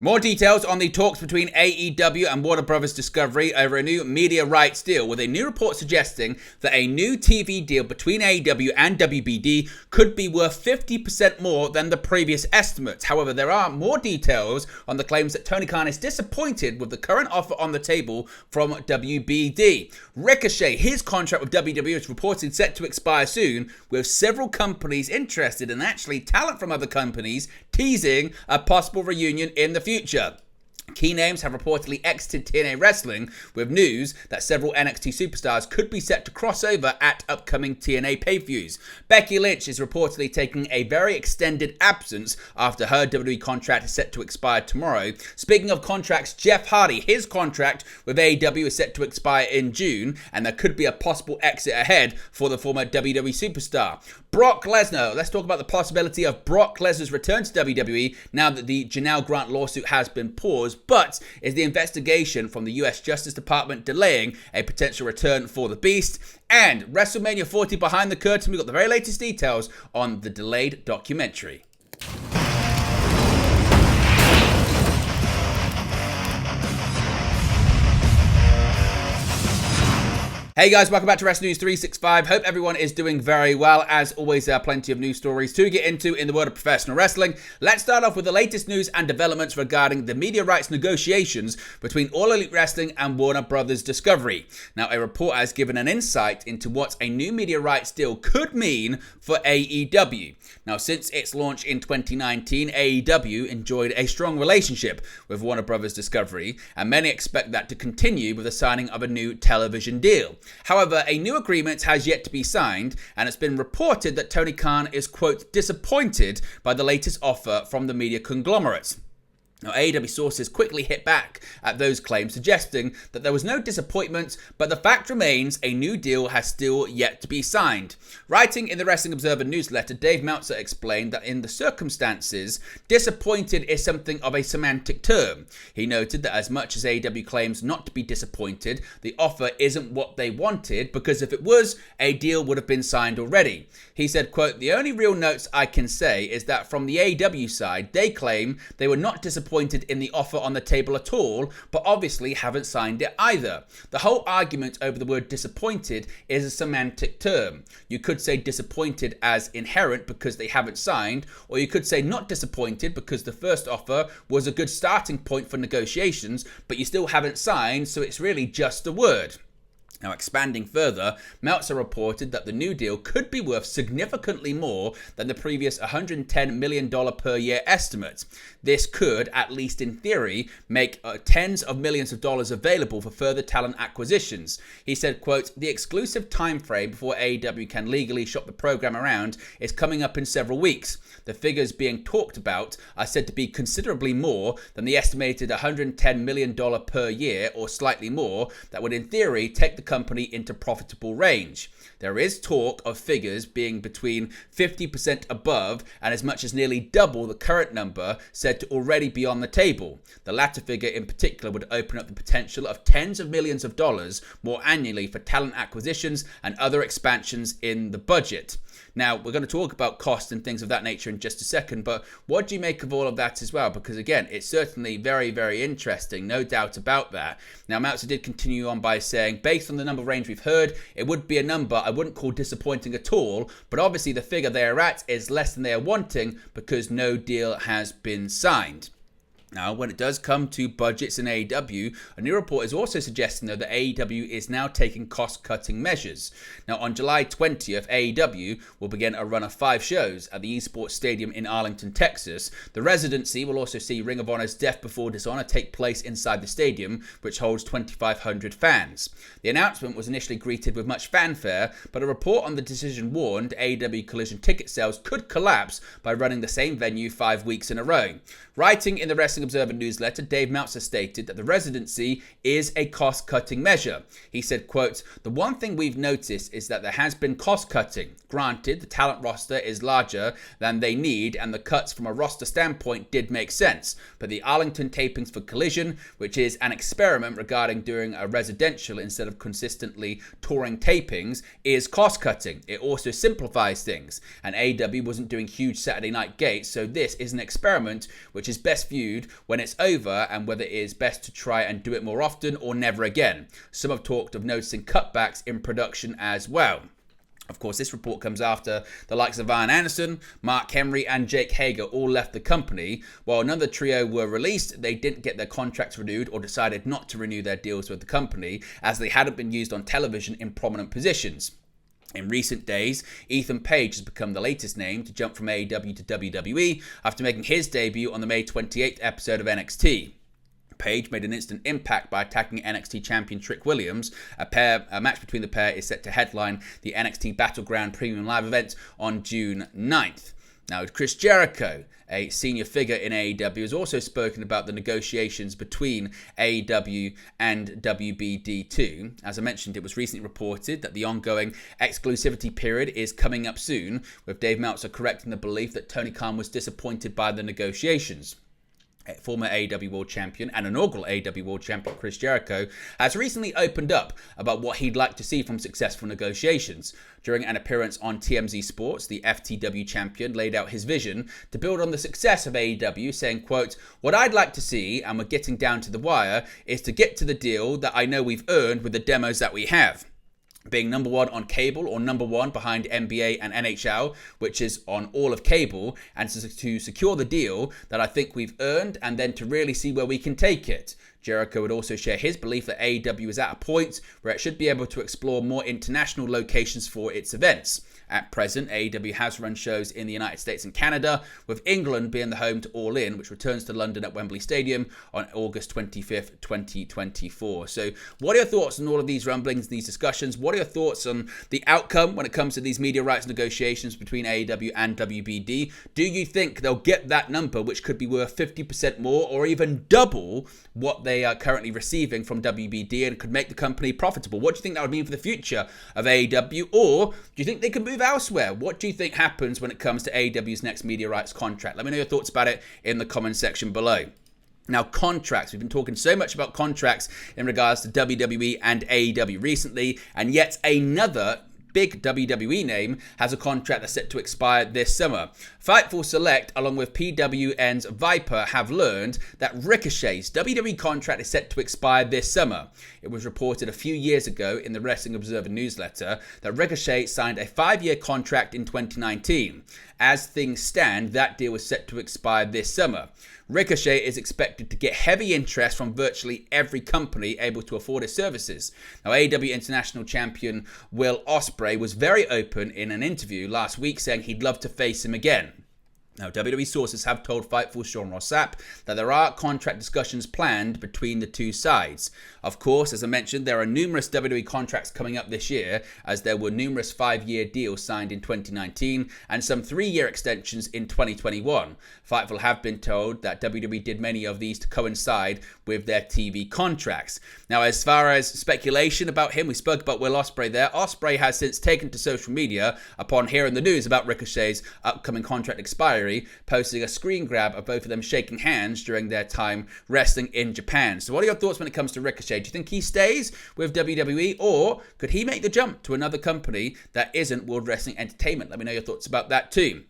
More details on the talks between AEW and Warner Bros. Discovery over a new media rights deal, with a new report suggesting that a new TV deal between AEW and WBD could be worth 50% more than the previous estimates. However, there are more details on the claims that Tony Khan is disappointed with the current offer on the table from WBD. Ricochet, his contract with WWE is reportedly set to expire soon, with several companies interested, and actually talent from other companies teasing a possible reunion in the future. Key names have reportedly exited TNA wrestling, with news that several NXT superstars could be set to cross over at upcoming TNA pay-per-views. Becky Lynch is reportedly taking a very extended absence after her WWE contract is set to expire tomorrow. Speaking of contracts, Jeff Hardy, his contract with AEW is set to expire in June, and there could be a possible exit ahead for the former WWE superstar. Brock Lesnar, let's talk about the possibility of Brock Lesnar's return to WWE now that the Janelle Grant lawsuit has been paused. But is the investigation from the US Justice Department delaying a potential return for the Beast? And WrestleMania 40 behind the curtain, we've got the very latest details on the delayed documentary. Hey guys, welcome back to Wrestling News 365. Hope everyone is doing very well. As always, there are plenty of news stories to get into in the world of professional wrestling. Let's start off with the latest news and developments regarding the media rights negotiations between All Elite Wrestling and Warner Bros. Discovery. Now, a report has given an insight into what a new media rights deal could mean for AEW. Now, since its launch in 2019, AEW enjoyed a strong relationship with Warner Bros. Discovery, and many expect that to continue with the signing of a new television deal. However, a new agreement has yet to be signed, and it's been reported that Tony Khan is, quote, disappointed by the latest offer from the media conglomerate. Now, AEW sources quickly hit back at those claims, suggesting that there was no disappointment, but the fact remains a new deal has still yet to be signed. Writing in the Wrestling Observer newsletter, Dave Meltzer explained that in the circumstances, disappointed is something of a semantic term. He noted that as much as AEW claims not to be disappointed, the offer isn't what they wanted, because if it was, a deal would have been signed already. He said, quote, "The only real notes I can say is that from the AEW side, they claim they were not disappointed in the offer on the table at all, but obviously haven't signed it either. The whole argument over the word disappointed is a semantic term. You could say disappointed as inherent because they haven't signed, or you could say not disappointed because the first offer was a good starting point for negotiations, but you still haven't signed, so it's really just a word." Now, expanding further, Meltzer reported that the new deal could be worth significantly more than the previous $110 million per year estimate. This could, at least in theory, make tens of millions of dollars available for further talent acquisitions. He said, quote, "The exclusive time frame before AEW can legally shop the program around is coming up in several weeks. The figures being talked about are said to be considerably more than the estimated $110 million per year, or slightly more, that would in theory take the company into profitable range. There is talk of figures being between 50% above and as much as nearly double the current number said to already be on the table. The latter figure in particular would open up the potential of tens of millions of dollars more annually for talent acquisitions and other expansions in the budget." Now, we're going to talk about cost and things of that nature in just a second, but what do you make of all of that as well? Because again, it's certainly very, very interesting, no doubt about that. Now, Meltzer did continue on by saying, based on the number range we've heard, it would be a number I wouldn't call disappointing at all, but obviously the figure they are at is less than they are wanting because no deal has been signed. Now, when it does come to budgets in AEW, a new report is also suggesting, though, that AEW is now taking cost-cutting measures. Now, on July 20th, AEW will begin a run of 5 shows at the Esports Stadium in Arlington, Texas. The residency will also see Ring of Honor's Death Before Dishonor take place inside the stadium, which holds 2,500 fans. The announcement was initially greeted with much fanfare, but a report on the decision warned AEW Collision ticket sales could collapse by running the same venue 5 weeks in a row. Writing in the Wrestling Observer newsletter, Dave Meltzer stated that the residency is a cost-cutting measure. He said, quote, "The one thing we've noticed is that there has been cost-cutting. Granted, the talent roster is larger than they need, and the cuts from a roster standpoint did make sense. But the Arlington tapings for Collision, which is an experiment regarding doing a residential instead of consistently touring tapings, is cost-cutting. It also simplifies things. And AEW wasn't doing huge Saturday night gates, so this is an experiment which is best viewed when it's over and whether it is best to try and do it more often or never again. Some have talked of noticing cutbacks in production as well. Of course, this report comes after the likes of Arn Anderson, Mark Henry and Jake Hager all left the company. While none of the trio were released, they didn't get their contracts renewed or decided not to renew their deals with the company as they hadn't been used on television in prominent positions. In recent days, Ethan Page has become the latest name to jump from AEW to WWE after making his debut on the May 28th episode of NXT. Page made an instant impact by attacking NXT champion Trick Williams. A match between the pair is set to headline the NXT Battleground Premium Live event on June 9th. Now, Chris Jericho, a senior figure in AEW, has also spoken about the negotiations between AEW and WBD2. As I mentioned, it was recently reported that the ongoing exclusivity period is coming up soon, with Dave Meltzer correcting the belief that Tony Khan was disappointed by the negotiations. Former AEW World Champion and inaugural AEW World Champion Chris Jericho has recently opened up about what he'd like to see from successful negotiations. During an appearance on TMZ Sports, the FTW champion laid out his vision to build on the success of AEW, saying, quote, "What I'd like to see, and we're getting down to the wire, is to get to the deal that I know we've earned with the demos that we have. Being number one on cable or number one behind NBA and NHL, which is on all of cable, and to secure the deal that I think we've earned and then to really see where we can take it." Jericho would also share his belief that AEW is at a point where it should be able to explore more international locations for its events. At present, AEW has run shows in the United States and Canada, with England being the home to All In, which returns to London at Wembley Stadium on August 25th, 2024. So what are your thoughts on all of these rumblings, these discussions? What are your thoughts on the outcome when it comes to these media rights negotiations between AEW and WBD? Do you think they'll get that number, which could be worth 50% more or even double what they are currently receiving from WBD and could make the company profitable? What do you think that would mean for the future of AEW? Or do you think they can move elsewhere? What do you think happens when it comes to AEW's next media rights contract? Let me know your thoughts about it in the comment section below. Now, contracts. We've been talking so much about contracts in regards to WWE and AEW recently, and yet another big WWE name has a contract that's set to expire this summer. Fightful Select, along with PWN's Viper, have learned that Ricochet's WWE contract is set to expire this summer. It was reported a few years ago in the Wrestling Observer newsletter that Ricochet signed a 5-year contract in 2019. As things stand, that deal is set to expire this summer. Ricochet is expected to get heavy interest from virtually every company able to afford his services. Now, AEW International Champion Will Ospreay was very open in an interview last week, saying he'd love to face him again. Now, WWE sources have told Fightful's Sean Ross Sapp that there are contract discussions planned between the two sides. Of course, as I mentioned, there are numerous WWE contracts coming up this year, as there were numerous 5-year deals signed in 2019 and some 3-year extensions in 2021. Fightful have been told that WWE did many of these to coincide with their TV contracts. Now, as far as speculation about him, we spoke about Will Ospreay there. Ospreay has since taken to social media upon hearing the news about Ricochet's upcoming contract expiry, posting a screen grab of both of them shaking hands during their time wrestling in Japan. So what are your thoughts when it comes to Ricochet? Do you think he stays with WWE, or could he make the jump to another company that isn't World Wrestling Entertainment? Let me know your thoughts about that too.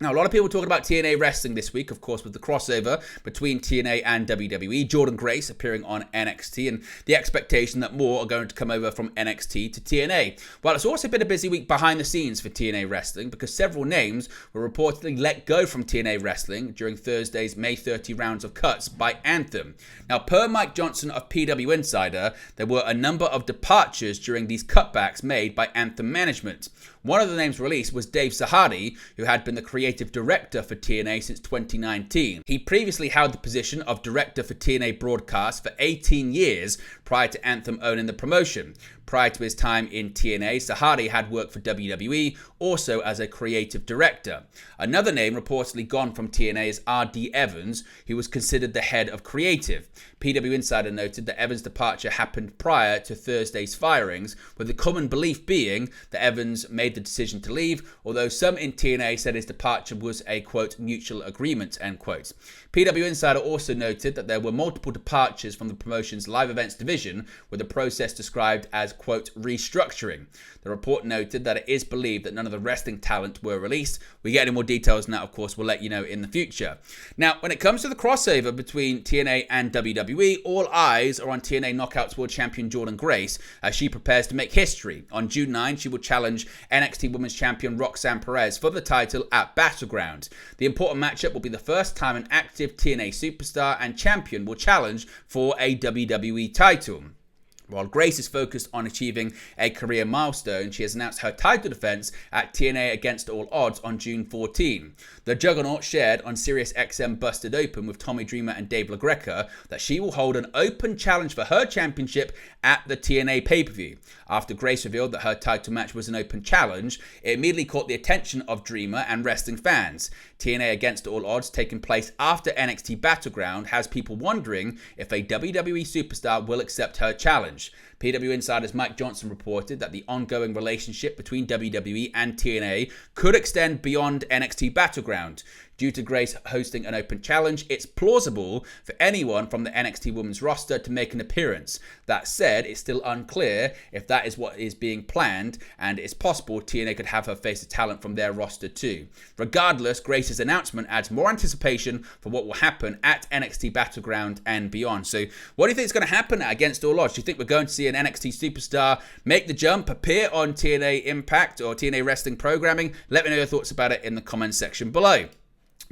Now, a lot of people talking about TNA wrestling this week, of course, with the crossover between TNA and WWE. Jordan Grace appearing on NXT, and the expectation that more are going to come over from NXT to TNA. Well, it's also been a busy week behind the scenes for TNA wrestling, because several names were reportedly let go from TNA wrestling during Thursday's May 30 rounds of cuts by Anthem. Now, per Mike Johnson of PW Insider, there were a number of departures during these cutbacks made by Anthem management. One of the names released was Dave Sahadi, who had been the creative director for TNA since 2019. He previously held the position of director for TNA broadcast for 18 years prior to Anthem owning the promotion. Prior to his time in TNA, Sahadi had worked for WWE, also as a creative director. Another name reportedly gone from TNA is R.D. Evans, who was considered the head of creative. PW Insider noted that Evans' departure happened prior to Thursday's firings, with the common belief being that Evans made made the decision to leave, although some in TNA said his departure was a, quote, mutual agreement, end quote. PW Insider also noted that there were multiple departures from the promotion's live events division, with the process described as, quote, restructuring. The report noted that it is believed that none of the wrestling talent were released. We get any more details now, of course, we'll let you know in the future. Now, when it comes to the crossover between TNA and WWE, all eyes are on TNA Knockouts World Champion Jordynne Grace as she prepares to make history. On June 9, she will challenge NXT Women's Champion Roxanne Perez for the title at Battleground. The important matchup will be the first time an active TNA superstar and champion will challenge for a WWE title. While Grace is focused on achieving a career milestone, she has announced her title defense at TNA Against All Odds on June 14. The Juggernaut shared on SiriusXM Busted Open with Tommy Dreamer and Dave LaGreca that she will hold an open challenge for her championship at the TNA pay-per-view. After Grace revealed that her title match was an open challenge, it immediately caught the attention of Dreamer and wrestling fans. TNA Against All Odds, taking place after NXT Battleground, has people wondering if a WWE superstar will accept her challenge. PW Insider's Mike Johnson reported that the ongoing relationship between WWE and TNA could extend beyond NXT Battleground. Due to Grace hosting an open challenge, it's plausible for anyone from the NXT Women's roster to make an appearance. That said, it's still unclear if that is what is being planned, and it's possible TNA could have her face a talent from their roster too. Regardless, Grace's announcement adds more anticipation for what will happen at NXT Battleground and beyond. So what do you think is going to happen at Against All Odds? Do you think we're going to see an NXT superstar make the jump, appear on TNA Impact or TNA Wrestling Programming? Let me know your thoughts about it in the comments section below.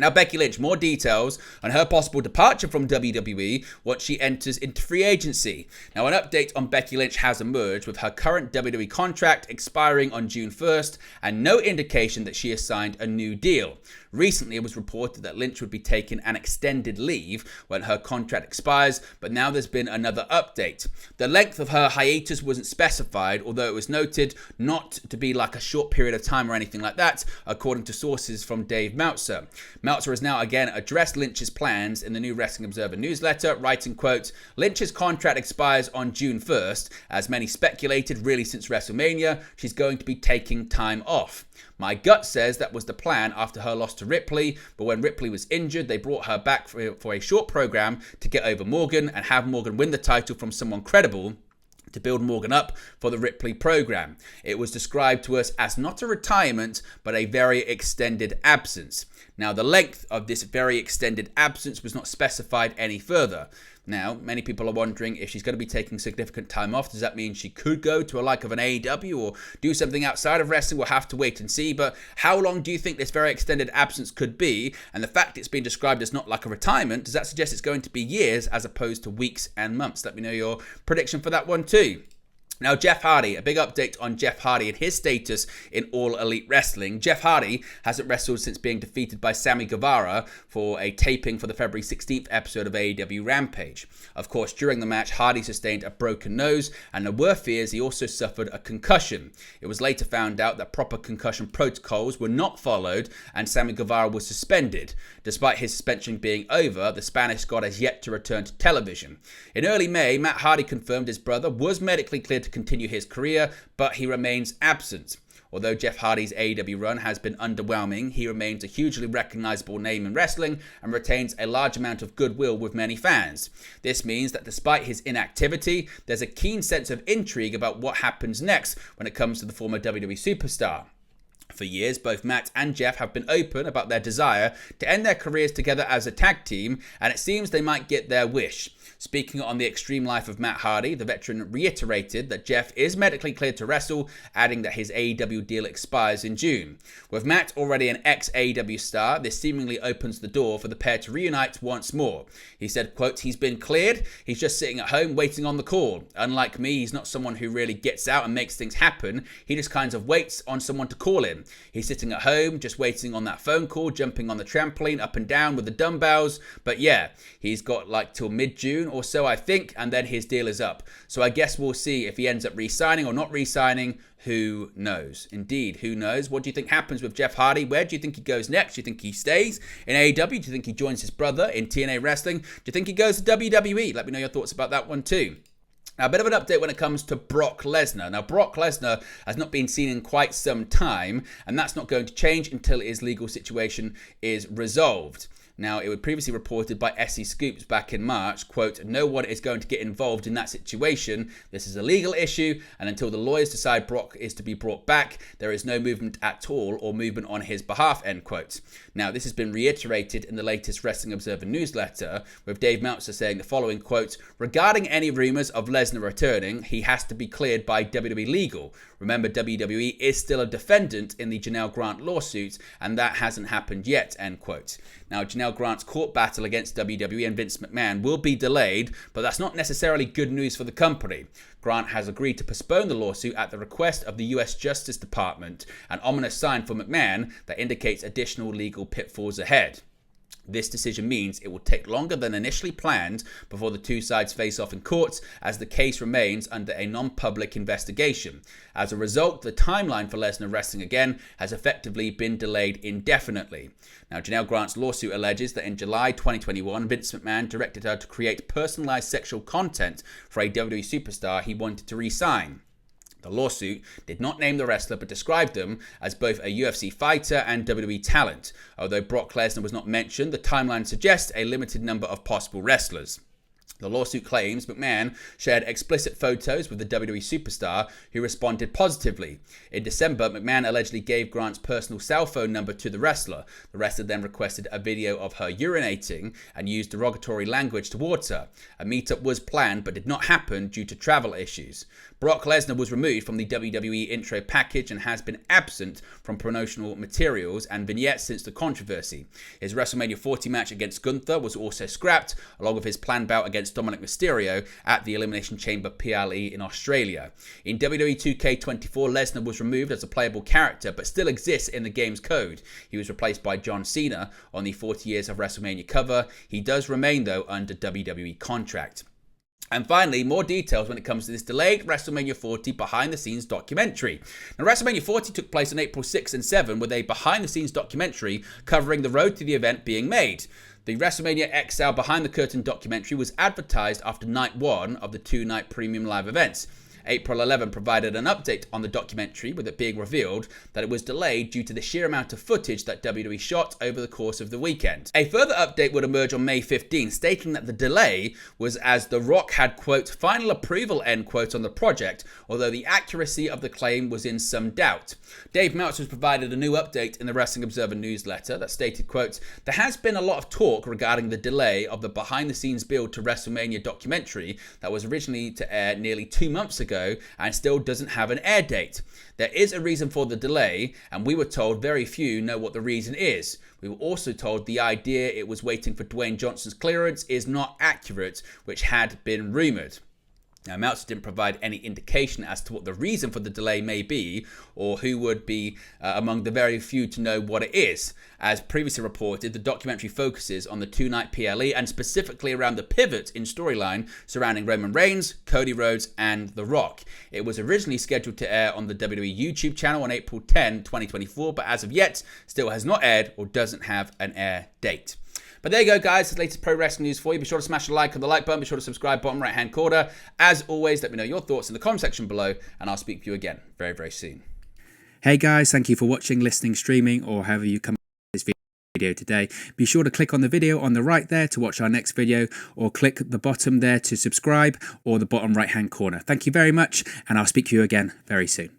Now, Becky Lynch, more details on her possible departure from WWE once she enters into free agency. Now, an update on Becky Lynch has emerged with her current WWE contract expiring on June 1st and no indication that she has signed a new deal. Recently, it was reported that Lynch would be taking an extended leave when her contract expires, but now there's been another update. The length of her hiatus wasn't specified, although it was noted not to be like a short period of time or anything like that, according to sources from Dave Meltzer. Meltzer has now again addressed Lynch's plans in the new Wrestling Observer newsletter, writing, quote, Lynch's contract expires on June 1st. As many speculated, really since WrestleMania, she's going to be taking time off. My gut says that was the plan after her loss to Ripley, but when Ripley was injured, they brought her back for a short program to get over Morgan and have Morgan win the title from someone credible to build Morgan up for the Ripley program. It was described to us as not a retirement, but a very extended absence. Now, the length of this very extended absence was not specified any further. Now, many people are wondering if she's going to be taking significant time off. Does that mean she could go to a like of an AEW or do something outside of wrestling? We'll have to wait and see. But how long do you think this very extended absence could be? And the fact it's been described as not like a retirement, does that suggest it's going to be years as opposed to weeks and months? Let me know your prediction for that one too. Now, Jeff Hardy, a big update on Jeff Hardy and his status in All Elite Wrestling. Jeff Hardy hasn't wrestled since being defeated by Sammy Guevara for a taping for the February 16th episode of AEW Rampage. Of course, during the match, Hardy sustained a broken nose, and there were fears he also suffered a concussion. It was later found out that proper concussion protocols were not followed, and Sammy Guevara was suspended. Despite his suspension being over, the Spanish god has yet to return to television. In early May, Matt Hardy confirmed his brother was medically cleared to continue his career, but he remains absent. Although Jeff Hardy's AEW run has been underwhelming, he remains a hugely recognizable name in wrestling and retains a large amount of goodwill with many fans. This means that despite his inactivity, there's a keen sense of intrigue about what happens next when it comes to the former WWE superstar. For years, both Matt and Jeff have been open about their desire to end their careers together as a tag team, and it seems they might get their wish. Speaking on the extreme life of Matt Hardy, the veteran reiterated that Jeff is medically cleared to wrestle, adding that his AEW deal expires in June. With Matt already an ex-AEW star, this seemingly opens the door for the pair to reunite once more. He said, quote, he's been cleared, he's just sitting at home waiting on the call. Unlike me, he's not someone who really gets out and makes things happen, he just kind of waits on someone to call him. He's sitting at home, just waiting on that phone call, jumping on the trampoline up and down with the dumbbells, but yeah, he's got like till mid-June or so, I think, and then his deal is up. So I guess we'll see if he ends up re-signing or not re-signing. Who knows? Indeed, who knows? What do you think happens with Jeff Hardy? Where do you think he goes next? Do you think he stays in AEW? Do you think he joins his brother in TNA Wrestling? Do you think he goes to WWE? Let me know your thoughts about that one too. Now, a bit of an update when it comes to Brock Lesnar. Now, Brock Lesnar has not been seen in quite some time, and that's not going to change until his legal situation is resolved. Now, it was previously reported by SE Scoops back in March, quote, "No one is going to get involved in that situation. This is a legal issue, and until the lawyers decide Brock is to be brought back, there is no movement at all or movement on his behalf," end quote. Now, this has been reiterated in the latest Wrestling Observer newsletter, with Dave Meltzer saying the following, quote, "Regarding any rumors of Lesnar returning, he has to be cleared by WWE Legal. Remember, WWE is still a defendant in the Janelle Grant lawsuit, and that hasn't happened yet," end quote. Now, Janelle Grant's court battle against WWE and Vince McMahon will be delayed, but that's not necessarily good news for the company. Grant has agreed to postpone the lawsuit at the request of the US Justice Department, an ominous sign for McMahon that indicates additional legal pitfalls ahead. This decision means it will take longer than initially planned before the two sides face off in court, as the case remains under a non-public investigation. As a result, the timeline for Lesnar wrestling again has effectively been delayed indefinitely. Now, Janelle Grant's lawsuit alleges that in July 2021, Vince McMahon directed her to create personalized sexual content for a WWE superstar he wanted to re-sign. The lawsuit did not name the wrestler, but described them as both a UFC fighter and WWE talent. Although Brock Lesnar was not mentioned, the timeline suggests a limited number of possible wrestlers. The lawsuit claims McMahon shared explicit photos with the WWE superstar, who responded positively. In December, McMahon allegedly gave Grant's personal cell phone number to the wrestler. The wrestler then requested a video of her urinating and used derogatory language towards her. A meetup was planned but did not happen due to travel issues. Brock Lesnar was removed from the WWE intro package and has been absent from promotional materials and vignettes since the controversy. His WrestleMania 40 match against Gunther was also scrapped, along with his planned bout against Dominic Mysterio at the Elimination Chamber PLE in Australia. In WWE 2K24, Lesnar was removed as a playable character, but still exists in the game's code. He was replaced by John Cena on the 40 Years of WrestleMania cover. He does remain, though, under WWE contract. And finally, more details when it comes to this delayed WrestleMania 40 behind-the-scenes documentary. Now, WrestleMania 40 took place on April 6 and 7 with a behind-the-scenes documentary covering the road to the event being made. The WrestleMania XL behind-the-curtain documentary was advertised after night one of the two-night premium live events. April 11 provided an update on the documentary, with it being revealed that it was delayed due to the sheer amount of footage that WWE shot over the course of the weekend. A further update would emerge on May 15, stating that the delay was as The Rock had, quote, "final approval," end quote, on the project, although the accuracy of the claim was in some doubt. Dave Meltzer has provided a new update in the Wrestling Observer newsletter that stated, quote, "There has been a lot of talk regarding the delay of the behind-the-scenes build to WrestleMania documentary that was originally to air nearly 2 months ago and still doesn't have an air date. There is a reason for the delay, and we were told very few know what the reason is. We were also told the idea it was waiting for Dwayne Johnson's clearance is not accurate, which had been rumoured." Now, Meltzer didn't provide any indication as to what the reason for the delay may be, or who would be among the very few to know what it is. As previously reported, the documentary focuses on the two-night PLE and specifically around the pivot in storyline surrounding Roman Reigns, Cody Rhodes, and The Rock. It was originally scheduled to air on the WWE YouTube channel on April 10, 2024, but as of yet, still has not aired or doesn't have an air date. But there you go, guys. The latest pro wrestling news for you. Be sure to smash a like on the like button. Be sure to subscribe, bottom right-hand corner. As always, let me know your thoughts in the comment section below, and I'll speak to you again very, very soon. Hey, guys. Thank you for watching, listening, streaming, or however you come to this video today. Be sure to click on the video on the right there to watch our next video, or click the bottom there to subscribe, or the bottom right-hand corner. Thank you very much, and I'll speak to you again very soon.